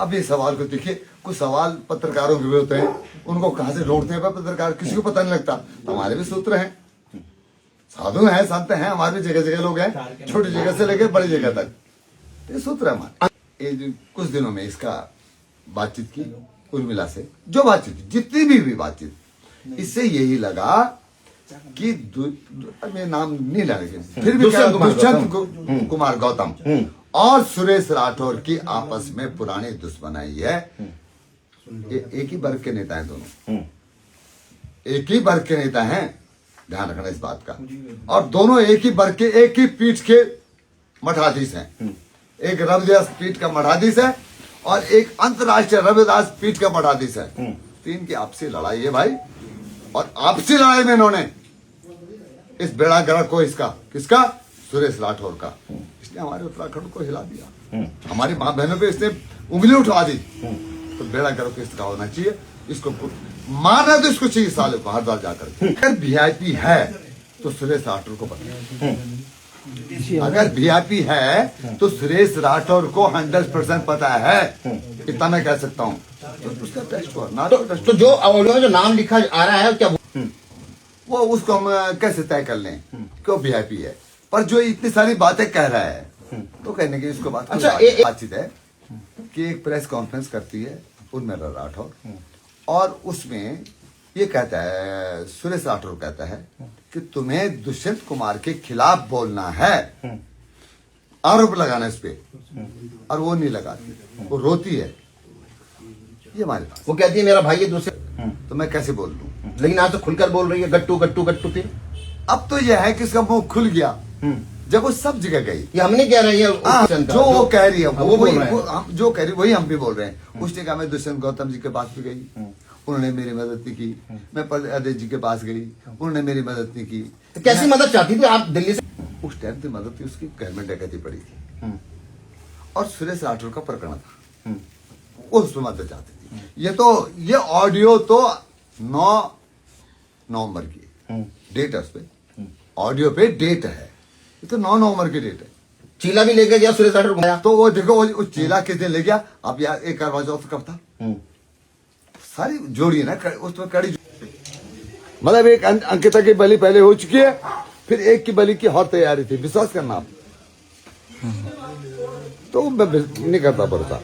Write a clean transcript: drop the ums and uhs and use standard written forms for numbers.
अब ये सवाल को देखिए, कुछ सवाल पत्रकारों के भी होते हैं, उनको कहाँ से ढूंढते हैं पत्रकार, किसी को पता नहीं लगता। तो हमारे भी सूत्र हैं, साधु हैं, संत हैं, हमारे भी जगह जगह लोग हैं, छोटी जगह से लेकर बड़ी जगह तक, ये सूत्र है हमारे। ये कुछ दिनों में इसका बातचीत की उर्मिला से, जो बातचीत जितनी भी बातचीत, इससे यही लगा कि मैं नाम नहीं डालेंगे, फिर भी दुष्यंत कुमार गौतम और सुरेश राठौर की आपस में पुरानी दुश्मनाई है। एक ही वर्ग के नेता हैं दोनों, एक ही वर्ग के नेता हैं, ध्यान रखना इस बात का। और दोनों एक ही वर्ग के, एक ही पीठ के मठाधीश हैं। एक रविदास पीठ का मठाधीश है और एक अंतर्राष्ट्रीय रविदास पीठ का मठाधीश है। तीन की आपसी लड़ाई है भाई, और आपसी लड़ाई में इन्होंने इस बेड़ा गर्क को, इसका किसका, सुरेश राठौर का, इसने हमारे उत्तराखंड को हिला दिया, हमारी मां बहनों पे इसने उंगली उठवा दी। तो बेड़ा गर्क इसका होना चाहिए, इसको मारना तो इसको चाहिए साले को हर बार जाकर। अगर वीआईपी है तो सुरेश राठौर को पता है, अगर वीआईपी है तो सुरेश राठौर को 100% पता है, इतना मैं कह सकता हूँ। तो उसका टेस्ट करना, तो जो ऑडियो में जो नाम लिखा आ रहा है क्या वो उसको हम कैसे तय कर लें क्यों वीआईपी है, पर जो इतनी सारी बातें कह रहा है तो कहने की इसको बात। अच्छा, बातचीत है कि एक प्रेस कॉन्फ्रेंस करती है उर्मिला राठौर, और उसमें ये कहता है, सुरेश राठौर कहता है कि तुम्हें दुष्यंत कुमार के खिलाफ बोलना है, आरोप लगाना इस पे, और वो नहीं लगाती, वो रोती है। ये हमारे पास वो कहती है मेरा भाई है दूसरे, तो मैं कैसे बोल लूं, लेकिन आज तो खुलकर बोल रही है गट्टू गट्टू गट्टू। फिर अब तो यह है कि इसका मुंह खुल गया जब वो सब जगह गई। ये हम नहीं कह रहे हैं, जो वो कह रही है वो बोल रहे हैं, जो कह रही वही हम भी बोल रहे हैं। उसने कहा मैं दुष्यंत गौतम जी के पास भी गई, उन्होंने मेरी मदद नहीं की। मैं अजय जी के पास गई, उन्होंने मेरी मदद नहीं की। तो कैसी मदद चाहती थी आप दिल्ली से? उस टाइम की मदद थी, उसकी घर में डकैती पड़ी थी और सुरेश राठौर का प्रकरण था, उसमें मदद चाहती थी। ये ऑडियो तो 9 नवंबर की डेट है, उस पे ऑडियो पे डेट है, ये तो 9 नवंबर की डेट है। चीला भी लेके गया सुरेश राठौर घुमाया, तो वो देखो वो चीला किस दिन ले गया। अब यार एक करवा चौथ कब था, सारी जोड़ी है ना उसमें कड़ी, मतलब एक अंकिता की बलि पहले हो चुकी है, फिर एक की बलि की और तैयारी थी, विश्वास करना आप। तो मैं नहीं करता भरोसा।